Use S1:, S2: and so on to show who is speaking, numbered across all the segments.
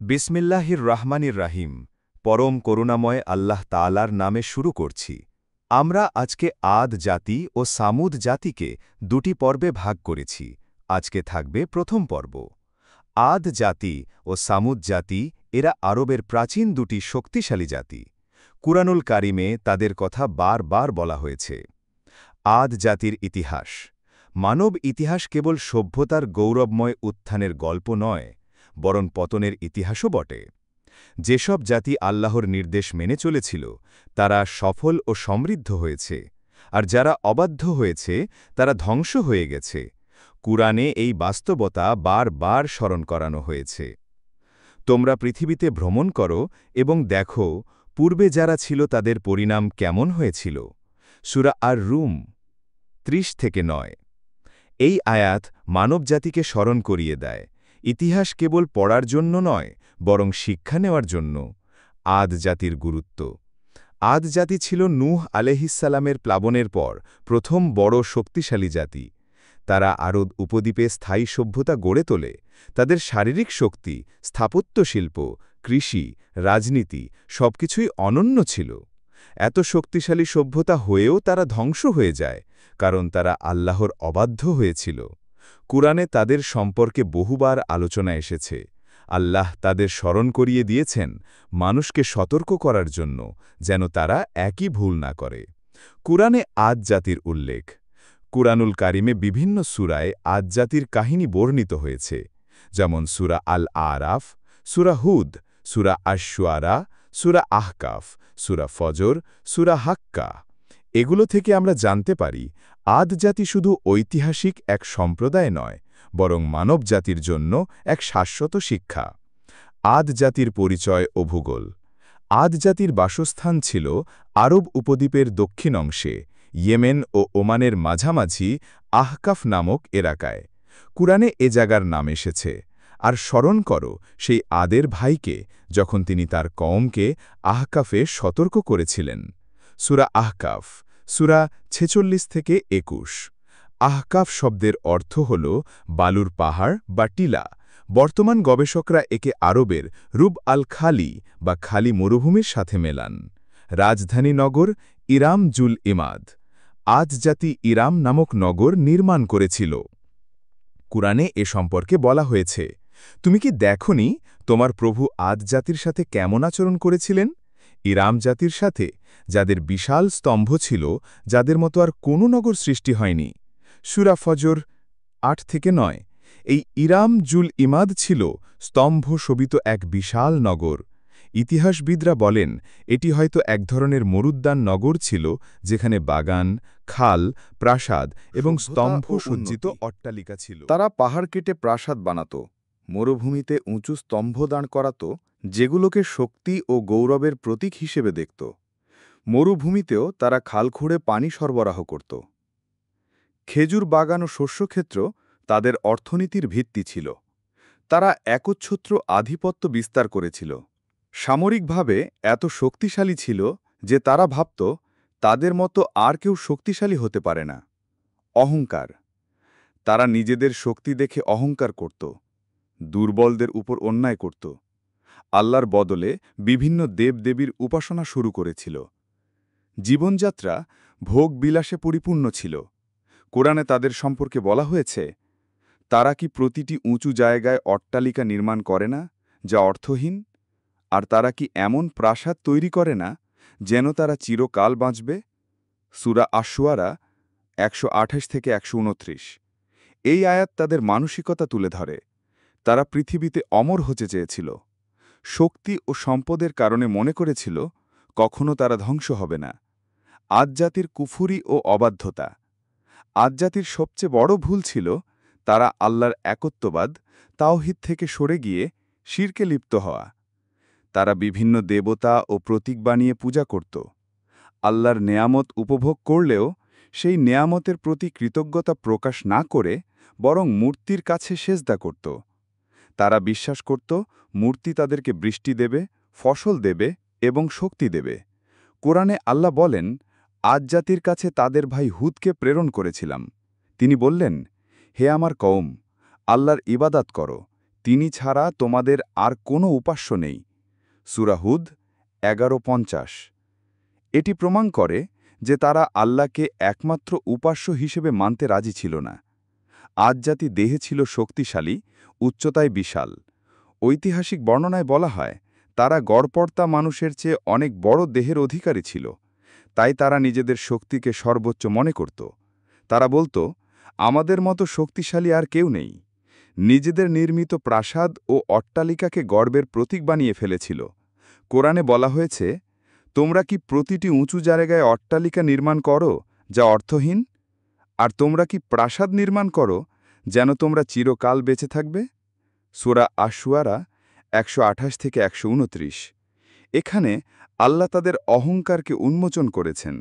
S1: বিসমিল্লাহির রাহমানির রাহিম পরম করুণাময় আল্লাহ তাআলার নামে শুরু করছি। আমরা আজকে আদ জাতি ও সামুদ জাতিকে দুটি পর্বে ভাগ করেছি। আজকে থাকবে প্রথম পর্ব। আদ জাতি ও সামুদ জাতি এরা আরবের প্রাচীন দুটি শক্তিশালী জাতি। কুরআনুল কারিমে তাদের কথা বারবার বলা হয়েছে। আদ জাতির ইতিহাস। মানব ইতিহাস কেবল সভ্যতার গৌরবময় উত্থানের গল্প নয়, বরং পতনের ইতিহাসও বটে। যেসব জাতি আল্লাহর নির্দেশ মেনে চলেছিল তারা সফল ও সমৃদ্ধ হয়েছে, আর যারা অবাধ্য হয়েছে তারা ধ্বংস হয়ে গেছে। কুরআনে এই বাস্তবতা বারবার স্মরণ করানো হয়েছে। তোমরা পৃথিবীতে ভ্রমণ করো এবং দেখো পূর্বে যারা ছিল তাদের পরিণাম কেমন হয়েছিল। সূরা আর-রুম 30-9। এই আয়াত মানবজাতিকে স্মরণ করিয়ে দেয়, ইতিহাস কেবল পড়ার জন্য নয়, বরং শিক্ষা নেওয়ার জন্য। আদ জাতির গুরুত্ব। আদ জাতি ছিল নূহ আলাইহিসসালামের প্লাবনের পর প্রথম বড় শক্তিশালী জাতি। তারা আরব উপদ্বীপে স্থায়ী সভ্যতা গড়ে তোলে। তাদের শারীরিক শক্তি, স্থাপত্যশিল্প, কৃষি, রাজনীতি সবকিছুই অনন্য ছিল। এত শক্তিশালী সভ্যতা হয়েও তারা ধ্বংস হয়ে যায়, কারণ তারা আল্লাহর অবাধ্য হয়েছিল। কুরআনে তাদের সম্পর্কে বহুবার আলোচনা এসেছে। আল্লাহ তাদের স্মরণ করিয়ে দিয়েছেন মানুষকে সতর্ক করার জন্য, যেন তারা একই ভুল না করে। কুরআনে আদ জাতির উল্লেখ। কুরআনুল কারিমে বিভিন্ন সূরায় আদ জাতির কাহিনী বর্ণিত হয়েছে, যেমন সূরা আল-আরাফ, সূরা হুদ, সূরা আশ-শুআরা, সূরা আহকাফ, সূরা ফজর, সূরা হাক্কা। এগুলো থেকে আমরা জানতে পারি আদ জাতি শুধু ঐতিহাসিক এক সম্প্রদায় নয়, বরং মানব জাতির জন্য এক শাশ্বত শিক্ষা। আদ জাতির পরিচয় ও ভূগোল। আদ জাতির বাসস্থান ছিল আরব উপদ্বীপের দক্ষিণ অংশে, ইয়েমেন ও ওমানের মাঝামাঝি আহকাফ নামক এলাকায়। কুরআনে এ জায়গার নাম এসেছে। আর স্মরণ করো সেই আদের ভাইকে, যখন তিনি তার কওমকে আহকাফে সতর্ক করেছিলেন। সূরা আহকাফ, সূরা 46-21। আহকাফ শব্দের অর্থ হল বালুর পাহাড় বা টিলা। বর্তমান গবেষকরা একে আরবের রুব আল খালি বা খালি মরুভূমির সাথে মেলান। রাজধানী নগর ইরাম জুল ইমাদ। আদ জাতি ইরাম নামক নগর নির্মাণ করেছিল। কুরআনে এ সম্পর্কে বলা হয়েছে, তুমি কি দেখনি তোমার প্রভু আদ জাতির সাথে কেমন আচরণ করেছিলেন? ইরাম জাতির সাথে, যাদের বিশাল স্তম্ভ ছিল, যাদের মতো আর কোনো নগর সৃষ্টি হয়নি। সূরা ফজর 8-9। এই ইরাম জুল ইমাদ ছিল স্তম্ভ শোভিত এক বিশাল নগর। ইতিহাসবিদরা বলেন এটি হয়তো এক ধরনের মরুদ্যান নগর ছিল, যেখানে বাগান, খাল, প্রাসাদ এবং স্তম্ভ সজ্জিত অট্টালিকা ছিল।
S2: তারা পাহাড় কেটে প্রাসাদ বানাত, মরুভূমিতে উঁচু স্তম্ভ দাঁড় করাত, যেগুলোকে শক্তি ও গৌরবের প্রতীক হিসেবে দেখত। মরুভূমিতেও তারা খাল খুঁড়ে পানি সরবরাহ করত। খেজুর বাগান ও শস্যক্ষেত্র তাদের অর্থনীতির ভিত্তি ছিল। তারা একচ্ছত্র আধিপত্য বিস্তার করেছিল। সামরিকভাবে এত শক্তিশালী ছিল যে তারা ভাবত তাদের মতো আর কেউ শক্তিশালী হতে পারে না। অহংকার। তারা নিজেদের শক্তি দেখে অহংকার করত, দুর্বলদের উপর অন্যায় করত। আল্লাহর বদলে বিভিন্ন দেবদেবীর উপাসনা শুরু করেছিল। জীবনযাত্রা ভোগ বিলাসে পরিপূর্ণ ছিল। কোরআনে তাদের সম্পর্কে বলা হয়েছে, তারা কি প্রতিটি উঁচু জায়গায় অট্টালিকা নির্মাণ করে না, যা অর্থহীন? আর তারা কি এমন প্রাসাদ তৈরি করে না যেন তারা চিরকাল বাঁচবে? সূরা আশ-শুআরা 128-129। এই আয়াত তাদের মানসিকতা তুলে ধরে। তারা পৃথিবীতে অমর হতে চেয়েছিল। শক্তি ও সম্পদের কারণে মনে করেছিল কখনো তারা ধ্বংস হবে না। আদ জাতির কুফুরি ও অবাধ্যতা। আদ জাতির সবচেয়ে বড় ভুল ছিল তারা আল্লাহর একত্ববাদ, তাওহীদ থেকে সরে গিয়ে শিরকে লিপ্ত হওয়া। তারা বিভিন্ন দেবতা ও প্রতীক বানিয়ে পূজা করত। আল্লাহর নেয়ামত উপভোগ করলেও সেই নেয়ামতের প্রতি কৃতজ্ঞতা প্রকাশ না করে বরং মূর্তির কাছে সেজদা করত। তারা বিশ্বাস করত মূর্তি তাদেরকে বৃষ্টি দেবে, ফসল দেবে এবং শক্তি দেবে। কোরআনে আল্লাহ বলেন, আদ জাতির কাছে তাদের ভাই হুদকে প্রেরণ করেছিলাম। তিনি বললেন, হে আমার কওম, আল্লাহর ইবাদাত করো, তিনি ছাড়া তোমাদের আর কোনো উপাস্য নেই। সূরা হুদ 11:50। এটি প্রমাণ করে যে তারা আল্লাহকে একমাত্র উপাস্য হিসেবে মানতে রাজি ছিল না। আদ জাতি দেহে ছিল শক্তিশালী, উচ্চতায় বিশাল। ঐতিহাসিক বর্ণনায় বলা হয় তারা গড়পড়তা মানুষের চেয়ে অনেক বড় দেহের অধিকারী ছিল। তাই তারা নিজেদের শক্তিকে সর্বোচ্চ মনে করত। তারা বলতো, আমাদের মতো শক্তিশালী আর কেউ নেই। নিজেদের নির্মিত প্রাসাদ ও অট্টালিকাকে গর্বের প্রতীক বানিয়ে ফেলেছিল। কোরআনে বলা হয়েছে, তোমরা কি প্রতিটি উঁচু জায়গায় অট্টালিকা নির্মাণ করো যা অর্থহীন? আর তোমরা কি প্রাসাদ নির্মাণ করো যেন তোমরা চিরকাল বেঁচে থাকবে? সূরা আশ-শুআরা 128-129। এখানে আল্লাহ তাদের অহংকারকে উন্মোচন করেছেন।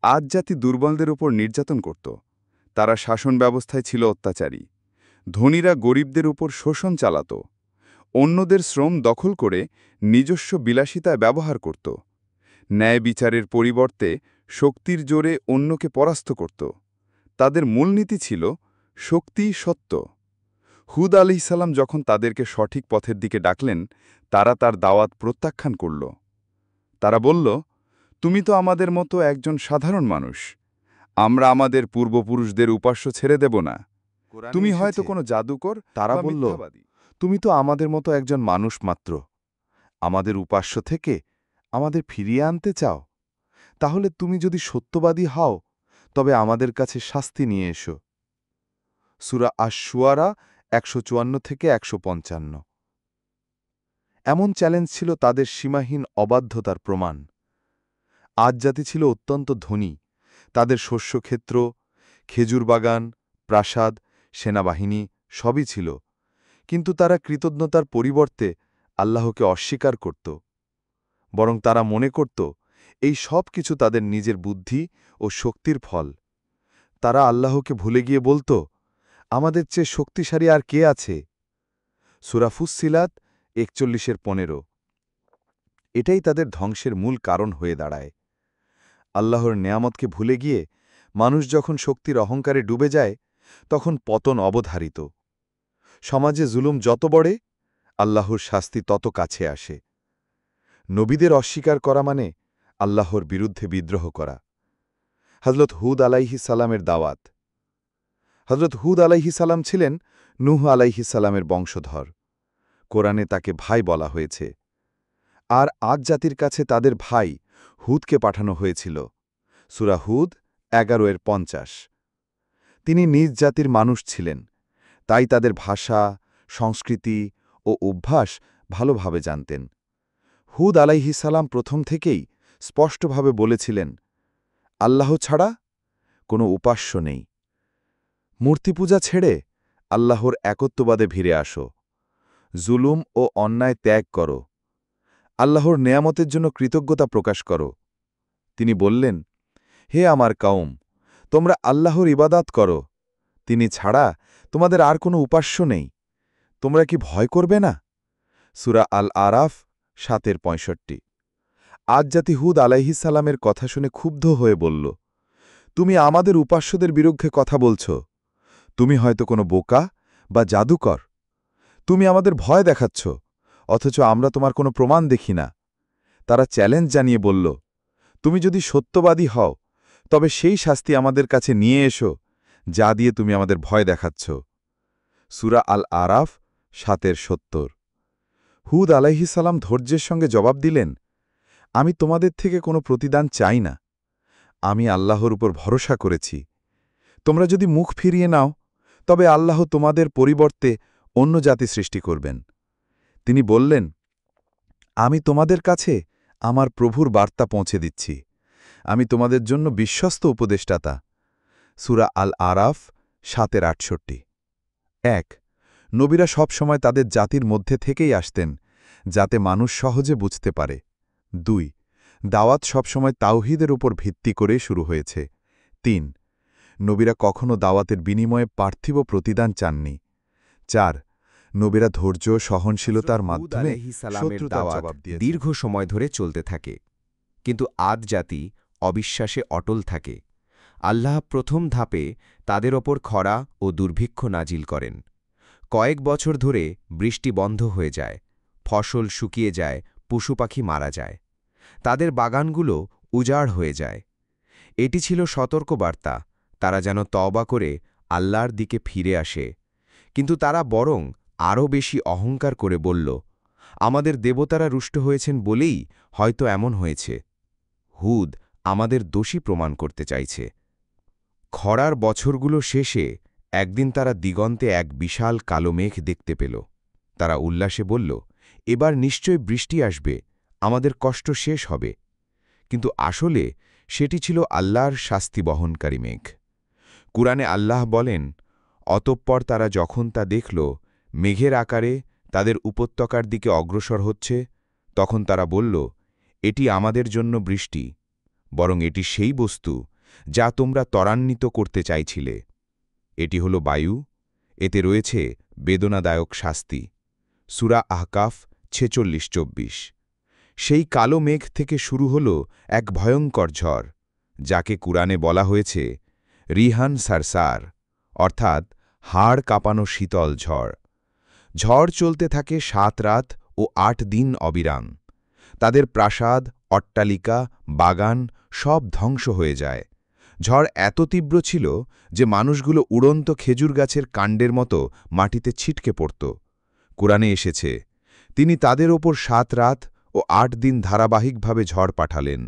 S2: আদ জাতি দুর্বলদের উপর নির্যাতন করত। তারা শাসন ব্যবস্থায় ছিল অত্যাচারী। ধনীরা গরিবদের উপর শোষণ চালাত। অন্যদের শ্রম দখল করে নিজস্ব বিলাসিতায় ব্যবহার করত। ন্যায় বিচারের পরিবর্তে শক্তির জোরে অন্যকে পরাস্ত করত। তাদের মূলনীতি ছিল শক্তি সত্য। হুদ আলাইহিসসালাম যখন তাদেরকে সঠিক পথের দিকে ডাকলেন, তারা তার দাওয়াত প্রত্যাখ্যান করল। তারা বলল, তুমি তো আমাদের মতো একজন সাধারণ মানুষ। আমরা আমাদের পূর্বপুরুষদের উপাস্য ছেড়ে দেব না। তুমি হয়তো কোনো জাদুকর।
S1: তারা
S2: বা
S1: বলল,
S2: মিথ্যাবাদী।
S1: তুমি তো আমাদের মতো একজন মানুষ মাত্র। আমাদের উপাস্য থেকে আমাদের ফিরিয়ে আনতে চাও? তাহলে তুমি যদি সত্যবাদী হও, তবে আমাদের কাছে শাস্তি নিয়ে এসো। সূরা আশ-শুআরা 154-155। এমন চ্যালেঞ্জ ছিল তাদের সীমাহীন অবাধ্যতার প্রমাণ। আদ জাতি ছিল অত্যন্ত ধনী। তাদের শস্যক্ষেত্র, খেজুর বাগান, প্রাসাদ, সেনাবাহিনী সবই ছিল। কিন্তু তারা কৃতজ্ঞতার পরিবর্তে আল্লাহকে অস্বীকার করত। বরং তারা মনে করত এই সব কিছু তাদের নিজের বুদ্ধি ও শক্তির ফল। তারা আল্লাহকে ভুলে গিয়ে বলত, আমাদের চেয়ে শক্তিশালী আর কে আছে? সূরা ফুসসিলাত 41-15। এটাই তাদের ধ্বংসের মূল কারণ হয়ে দাঁড়ায়। আল্লাহর নেয়ামতকে ভুলে গিয়ে মানুষ যখন শক্তির অহংকারে ডুবে যায়, তখন পতন অবধারিত। সমাজে জুলুম যত বড়ে, আল্লাহর শাস্তি তত কাছে আসে। নবীদের অস্বীকার করা মানে আল্লাহর বিরুদ্ধে বিদ্রোহ করা। হযরত হুদ আলাইহিস সালামের দাওয়াত। হযরত হুদ আলাইহিস সালাম ছিলেন নূহ আলাইহিস সালামের বংশধর। কোরআনে তাকে ভাই বলা হয়েছে। আর আদ জাতির কাছে তাদের ভাই হুদকে পাঠানো হয়েছিল। সূরা হুদ 11-50। তিনি নিজ জাতির মানুষ ছিলেন, তাই তাদের ভাষা, সংস্কৃতি ও অভ্যাস ভালোভাবে জানতেন। হুদ আলাইহিস সালাম প্রথম থেকেই স্পষ্টভাবে বলেছিলেন, আল্লাহ ছাড়া কোনো উপাস্য নেই। মূর্তিপূজা ছেড়ে আল্লাহর একত্ববাদে ভিড়ে আসো। জুলুম ও অন্যায় ত্যাগ করো। আল্লাহর নেয়ামতের জন্য কৃতজ্ঞতা প্রকাশ করো। তিনি বললেন, হে আমার কওম, তোমরা আল্লাহর ইবাদাত করো। তিনি ছাড়া তোমাদের আর কোনো উপাস্য নেই। তোমরা কি ভয় করবে না? সূরা আল-আরাফ 7-65। আদ জাতি হুদ আলাইহিস সালামের কথা শুনে ক্ষুব্ধ হয়ে বলল, তুমি আমাদের উপাস্যদের বিরুদ্ধে কথা বলছ। তুমি হয়তো কোনো বোকা বা জাদুকর। তুমি আমাদের ভয় দেখাচ্ছ, অথচ আমরা তোমার কোনো প্রমাণ দেখি না। তারা চ্যালেঞ্জ জানিয়ে বলল, তুমি যদি সত্যবাদী হও, তবে সেই শাস্তি আমাদের কাছে নিয়ে এসো যা দিয়ে তুমি আমাদের ভয় দেখাচ্ছ। সূরা আল-আরাফ 7-70। হুদ আলাইহিস সালাম ধৈর্যের সঙ্গে জবাব দিলেন, আমি তোমাদের থেকে কোনো প্রতিদান চাই না। আমি আল্লাহর উপর ভরসা করেছি। তোমরা যদি মুখ ফিরিয়ে নাও, তবে আল্লাহ তোমাদের পরিবর্তে অন্য জাতি সৃষ্টি করবেন। তিনি বললেন, আমি তোমাদের কাছে আমার প্রভুর বার্তা পৌঁছে দিচ্ছি। আমি তোমাদের জন্য বিশ্বস্ত উপদেষ্টাতা। সূরা আল-আরাফ 7-68। 1. নবীরা সব সময় তাদের জাতির মধ্যে থেকেই আসতেন, যাতে মানুষ সহজে বুঝতে পারে। 2. দাওয়াত সবসময় তাওহীদের উপর ভিত্তি করে শুরু হয়েছে। 3. নবীরা কখনো দাওয়াতের বিনিময়ে পার্থিব প্রতিদান চাননি। 4. নবীরা ধৈর্য সহনশীলতার মাধ্যমে শত্রুতার জবাব দিয়েছেন।
S3: দীর্ঘ সময় ধরে চলতে থাকে, কিন্তু আদ জাতি অবিশ্বাসে অটল থাকে। আল্লাহ প্রথম ধাপে তাদের ওপর খরা ও দুর্ভিক্ষ নাজিল করেন। কয়েক বছর ধরে বৃষ্টি বন্ধ হয়ে যায়, ফসল শুকিয়ে যায়, পশু পাখি মারা যায়, তাদের বাগানগুলো উজাড় হয়ে যায়। এটি ছিল সতর্কবার্তা, তারা যেন তওবা করে আল্লাহর দিকে ফিরে আসে। কিন্তু তারা বরং আরও বেশি অহংকার করে বলল, আমাদের দেবতারা রুষ্ট হয়েছেন বলেই হয়তো এমন হয়েছে। হুদ আমাদের দোষী প্রমাণ করতে চাইছে। খরার বছরগুলো শেষে একদিন তারা দিগন্তে এক বিশাল কালো মেঘ দেখতে পেল। তারা উল্লাসে বলল, এবার নিশ্চয় বৃষ্টি আসবে, আমাদের কষ্ট শেষ হবে। কিন্তু আসলে সেটি ছিল আল্লাহর শাস্তি বহনকারী মেঘ। কুরআনে আল্লাহ বলেন, অতঃপর তারা যখন তা দেখল মেঘের আকারে তাদের উপত্যকার দিকে অগ্রসর হচ্ছে, তখন তারা বলল, এটি আমাদের জন্য বৃষ্টি, বরং এটি সেই বস্তু যা তোমরা ত্বরান্বিত করতে চাইছিলে। এটি হল বায়ু, এতে রয়েছে বেদনাদায়ক শাস্তি। সূরা আহকাফ 46-24। সেই কালো মেঘ থেকে শুরু হল এক ভয়ঙ্কর ঝড়, যাকে কুরআনে বলা হয়েছে রিহান সারসার, অর্থাৎ হাড় কাঁপানো শীতল ঝড়। ঝড় চলতে থাকে 7 রাত ও 8 দিন অবিরাম। তাদের প্রাসাদ, অট্টালিকা, বাগান সব ধ্বংস হয়ে যায়। ঝড় এত তীব্র ছিল যে মানুষগুলো উড়ন্ত খেজুর গাছের কাণ্ডের মতো মাটিতে ছিটকে পড়ত। কুরআনে এসেছে, তিনি তাদের ওপর 7 রাত ও 8 দিন ধারাবাহিকভাবে ঝড় পাঠালেন।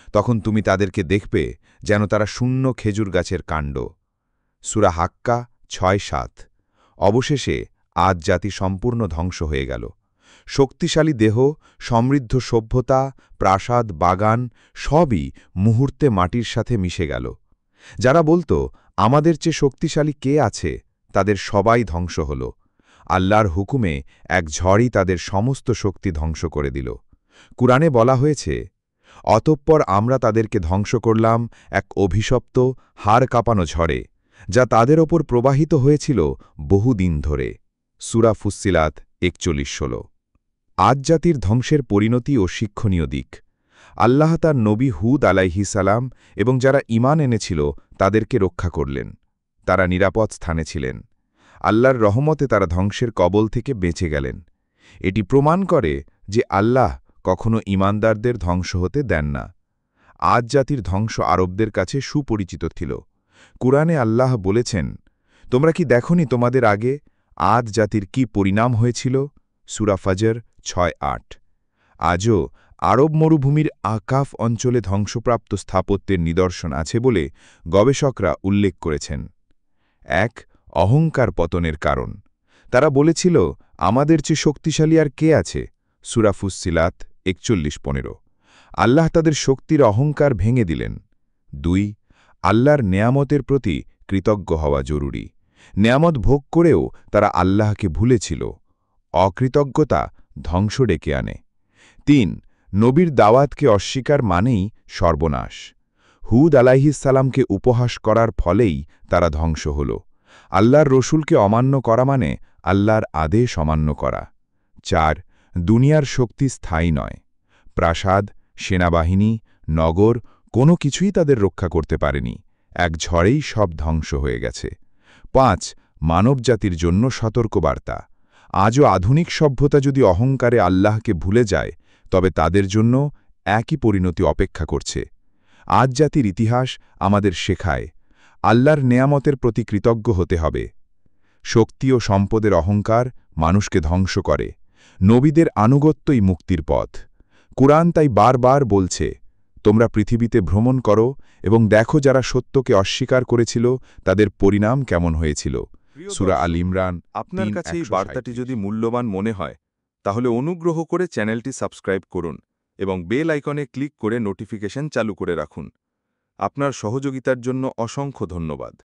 S3: তখন তুমি তাদেরকে দেখবে যেন তারা শূন্য খেজুর গাছের কাণ্ড। সূরা হাক্কা 6-7। অবশেষে আদ জাতি সম্পূর্ণ ধ্বংস হয়ে গেল। শক্তিশালী দেহ, সমৃদ্ধ সভ্যতা, প্রাসাদ, বাগান সবই মুহূর্তে মাটির সাথে মিশে গেল। যারা বলতো আমাদের চেয়ে শক্তিশালী কে আছে, তাদের সবাই ধ্বংস হল। আল্লাহর হুকুমে এক ঝড়ই তাদের সমস্ত শক্তি ধ্বংস করে দিল। কুরআনে বলা হয়েছে, অতঃপর আমরা তাদেরকে ধ্বংস করলাম এক অভিশপ্ত, হাড় কাঁপানো ঝড়ে, যা তাদের ওপর প্রবাহিত হয়েছিল বহুদিন ধরে। সূরা ফুসসিলাত 41-16। আদ জাতির ধ্বংসের পরিণতি ও শিক্ষণীয় দিক। আল্লাহ তার নবী হুদ আলাইহিস সালাম এবং যারা ঈমান এনেছিল তাদেরকে রক্ষা করলেন। তারা নিরাপদ স্থানে ছিলেন। আল্লাহর রহমতে তারা ধ্বংসের কবল থেকে বেঁচে গেলেন। এটি প্রমাণ করে যে আল্লাহ কখনো ঈমানদারদের ধ্বংস হতে দেন না। আদ জাতির ধ্বংস আরবদের কাছে সুপরিচিত ছিল। কুরআনে আল্লাহ বলেছেন, তোমরা কি দেখনি তোমাদের আগে আদ জাতির কি পরিণাম হয়েছিল? সূরা ফজর 6-8। আজও আরব মরুভূমির আকাফ অঞ্চলে ধ্বংসপ্রাপ্ত স্থাপত্যের নিদর্শন আছে বলে গবেষকরা উল্লেখ করেছেন। 1. অহংকার পতনের কারণ। তারা বলেছিল, আমাদের চেয়ে শক্তিশালী আর কে আছে? সূরা ফুসসিলাত 41-15। আল্লাহ তাদের শক্তির অহংকার ভেঙে দিলেন। 2. আল্লাহর নেয়ামতের প্রতি কৃতজ্ঞ হওয়া জরুরি। নেয়ামত ভোগ করেও তারা আল্লাহকে ভুলেছিল। অকৃতজ্ঞতা ধ্বংস ডেকে আনে। 3. নবীর দাওয়াতকে অস্বীকার মানেই সর্বনাশ। হুদ আলাইহিস সালামকে উপহাস করার ফলেই তারা ধ্বংস হল। আল্লাহর রসুলকে অমান্য করা মানে আল্লাহর আদেশ অমান্য করা। 4. দুনিয়ার শক্তি স্থায়ী নয়। প্রাসাদ, সেনাবাহিনী, নগর কোনো কিছুই তাদের রক্ষা করতে পারেনি। এক ঝড়েই সব ধ্বংস হয়ে গেছে। 5. মানবজাতির জন্য সতর্কবার্তা। আজও আধুনিক সভ্যতা যদি অহংকারে আল্লাহকে ভুলে যায়, তবে তাদের জন্য একই পরিণতি অপেক্ষা করছে। আজ জাতির ইতিহাস আমাদের শেখায়, আল্লাহর নেয়ামতের প্রতি কৃতজ্ঞ হতে হবে। শক্তি ও সম্পদের অহংকার মানুষকে ধ্বংস করে। নবীদের আনুগত্যই মুক্তির পথ। কুরআন তাই বারবার বলছে, তোমরা পৃথিবীতে ভ্রমণ করো এবং দেখো যারা সত্যকে অস্বীকার করেছিল তাদের পরিণাম কেমন হয়েছিল। সূরা আল ইমরান।
S2: আপনার কাছে এই বার্তাটি যদি মূল্যবান মনে হয়, তাহলে অনুগ্রহ করে চ্যানেলটি সাবস্ক্রাইব করুন এবং বেল আইকনে ক্লিক করে নোটিফিকেশন চালু করে রাখুন। আপনার সহযোগিতার জন্য অসংখ্য ধন্যবাদ।